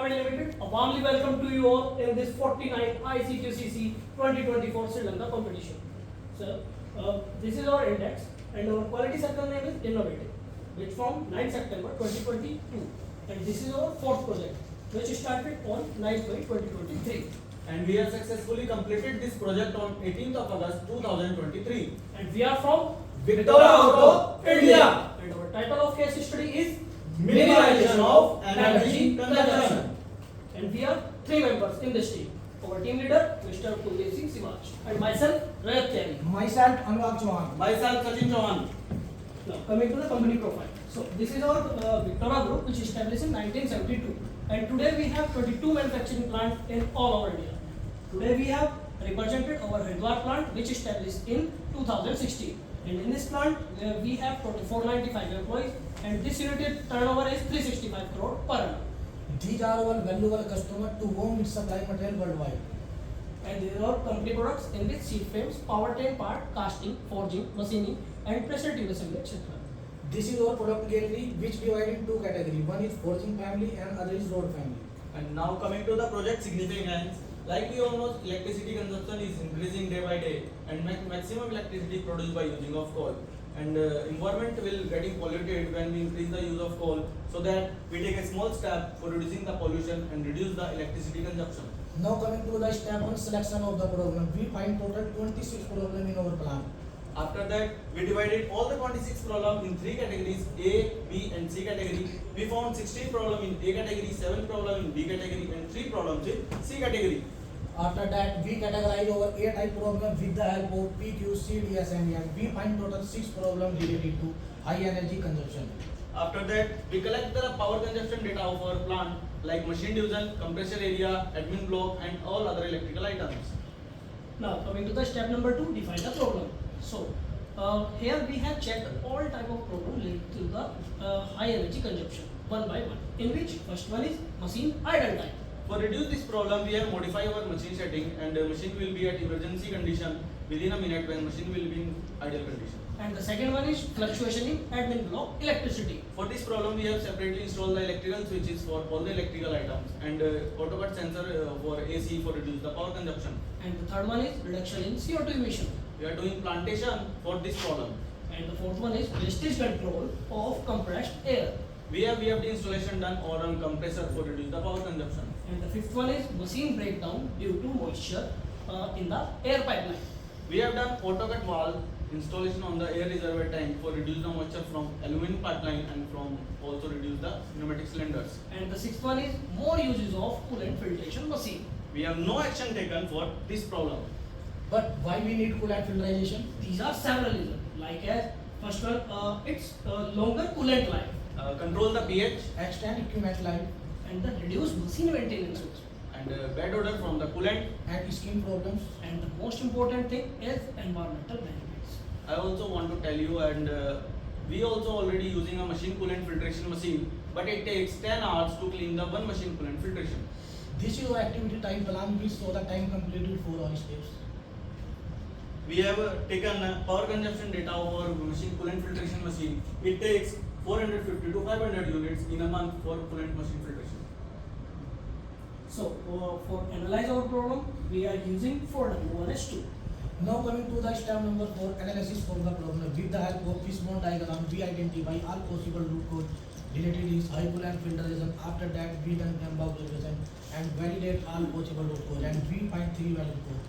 Private Limited. A warmly welcome to you all in this 49th ICQCC 2024 Sri Lanka competition. So, this is our index and our quality circle name is Innovative, which from 9 September 2022. And this is our fourth project, which started on 9th May 2023. And we have successfully completed this project on 18th of August 2023. And we are from Victoria Auto, India. And our title of case study is Minimization of energy consumption. And we are 3 members in this team. Our team leader, Mr. Kuldeep Singh Sivaj, and myself, Rayat Tyagi. Myself, Anurag Chauhan. Myself, Sachin Chauhan. Now, coming to the company profile. So, this is our Victoria Group, which is established in 1972. And today we have 22 manufacturing plants in all over India. Today we have represented our Haridwar plant, which is established in 2016. And in this plant, we have 495 employees, and this unit turnover is 365 crore per annum. These are our valuable customers to whom we supply material worldwide. And there are company products in which seat frames, powertrain part, casting, forging, machining, and pressure tube assembly, etc. This is our product category, which divided in 2 categories. One is forging family and other is road family. And now coming to the project significance. Like we all know, electricity consumption is increasing day by day, and maximum electricity produced by using of coal. And environment will getting polluted when we increase the use of coal. So that we take a small step for reducing the pollution and reduce the electricity consumption. Now coming to the step 1 selection of the problem. We find total 26 problems in our plant. After that, we divided all the 26 problems in 3 categories, A, B and C category. We found 16 problems in A category, 7 problems in B category and 3 problems in C category. After that, we categorize our A type problem with the help of P, Q, C, D, S, and M. We find total 6 problems related to high energy consumption. After that, we collect the power consumption data of our plant like machine division, compressor area, admin block and all other electrical items. Now, coming to the step number 2, define the problem. So, here we have checked all type of problem linked to the high energy consumption, one by one, in which first one is machine idle time. For reduce this problem, we have modified our machine setting and the machine will be at emergency condition within a minute when machine will be in ideal condition. And the second one is fluctuation in admin block electricity. For this problem, we have separately installed the electrical switches for all the electrical items and auto cut sensor for AC for reduce the power consumption. And the third one is reduction in CO2 emission. We are doing plantation for this problem. And the fourth one is wastage control of compressed air. We have the installation done on compressor for reduce the power consumption. And the fifth one is machine breakdown due to moisture in the air pipeline. We have done auto cut valve installation on the air reservoir tank for reduce the moisture from aluminum pipeline and from also reduce the pneumatic cylinders. And the sixth one is more uses of coolant filtration machine. We have no action taken for this problem. But why we need coolant filtration? These are several reasons. Like as first one, it's longer coolant life Control the pH Extend equipment life and the reduced machine maintenance. and bad odor from the coolant. and skin problems. And the most important thing is environmental benefits. I also want to tell you and we also already using a machine coolant filtration machine, but it takes 10 hours to clean the one machine coolant filtration. This is our activity time plan. We show the time completed for all steps. We have taken power consumption data of our machine coolant filtration machine. It takes 450 to 500 units in a month for coolant machine filtration. So for analyze our problem, we are using 4W1S2. Now coming to the step number 4, analysis of the problem. With the help of fishbone diagram, we identify all possible root cause related to this high coolant filtration. After that, we done Gemba observation and validate all possible root cause, and we find 3 valid cause.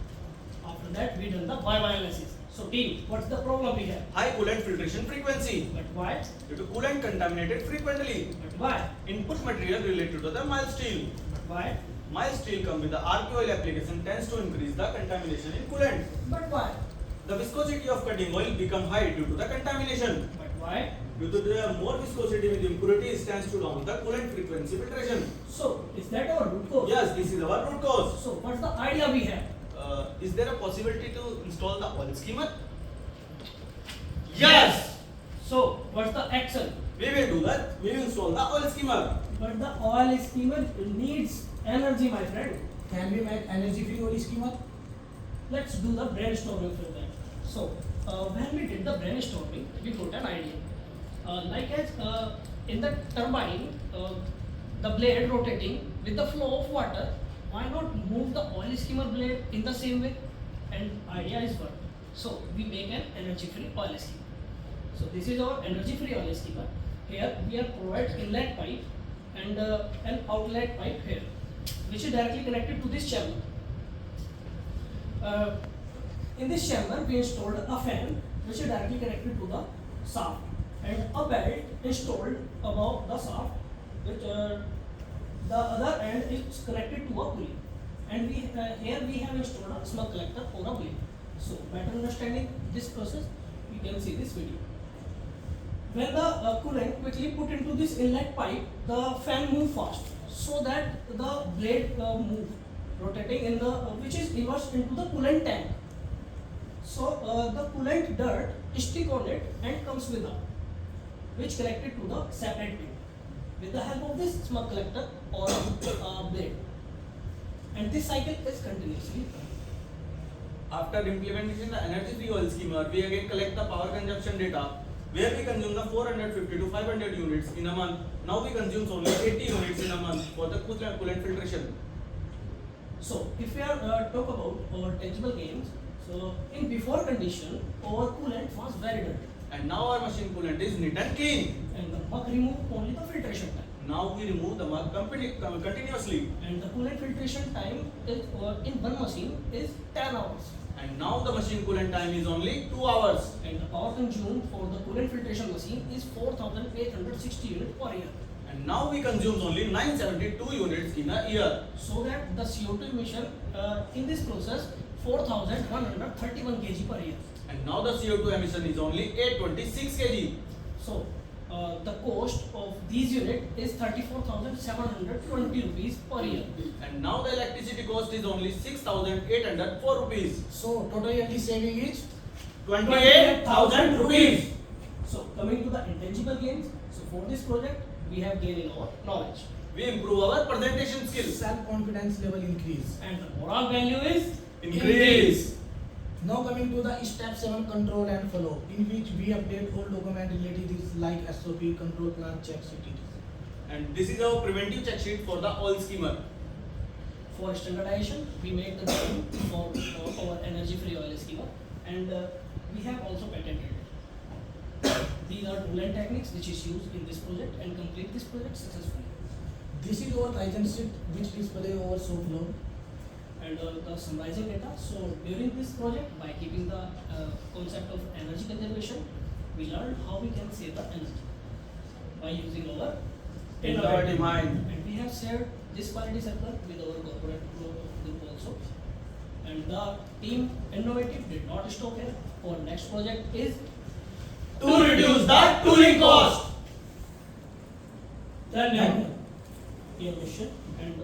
After that, we done the YY analysis. So team, what's the problem we have? High coolant filtration frequency But why? due to coolant contaminated frequently. But why? Input material related to the mild steel. But why? Mild steel come with the RP oil application tends to increase the contamination in coolant. But why? The viscosity of cutting oil become high due to the contamination. But why? Due to the more viscosity with impurities tends to down the coolant frequency filtration. So is that our root cause? Yes, this is our root cause. So what's the idea we have? Is there a possibility to install the oil skimmer? Yes! So what's the action? We will do that. We will install the oil skimmer. But the oil skimmer needs energy, my friend. Can we make energy free oil skimmer? Let's do the brainstorming for that. So when we did the brainstorming, we got an idea. Like as in the turbine, the blade rotating with the flow of water, why not move the oil skimmer blade in the same way? And idea is what? So we make an energy-free oil skimmer. So this is our energy-free oil skimmer. Here we are provide inlet pipe and an outlet pipe here, which is directly connected to this chamber. In this chamber, we installed a fan which is directly connected to the shaft, and a belt installed above the shaft, which the other end is connected to a pulley. And here we have installed a small collector or a blade. So, better understanding this process, you can see this video. When the coolant quickly put into this inlet pipe, the fan move fast, so that the blade move, rotating in the which is immersed into the coolant tank. So the coolant dirt stick on it and comes with up, which connected to the separate tube with the help of this small collector or blade. And this cycle is continuously run. After implementation the energy-free oil skimmer, we again collect the power consumption data, where we consume the 450 to 500 units in a month. Now we consume only 80 units in a month for the coolant filtration. So if we are talk about our tangible gains, so in before condition, our coolant was very dirty, And now our machine coolant is neat and clean. and the mug remove only the filtration time. Now we remove the mug continuously. And the coolant filtration time is in one machine is 10 hours. And now the machine coolant time is only 2 hours. And the power consumed for the coolant filtration machine is 4,860 units per year. And now we consume only 972 units in a year. So that the CO2 emission in this process 4,131 kg per year. And now the CO2 emission is only 826 kg. So the cost of these unit is 34,720 rupees per year. And now the electricity cost is only 6,804 rupees. So total yearly saving is 28,000 rupees. So coming to the intangible gains, so for this project we have gained in our knowledge, We improve our presentation skills. self-confidence level increase. and the moral value is Increase. Now coming to the step 7 control and follow, in which we update all document related things like SOP, control plan, check sheet. And this is our preventive check sheet for the oil skimmer. For standardization, we made the design for our energy-free oil skimmer, and we have also patented it. These are tool techniques which is used in this project and complete this project successfully. This is our Kaizen sheet which display our shop floor. And the summarizing data. So during this project, by keeping the concept of energy conservation, we learned how we can save the energy by using our Innovative mind. And we have shared this quality circle with our corporate group also. And the team Innovative did not stop here. Our next project is To reduce the tooling cost. then your mission and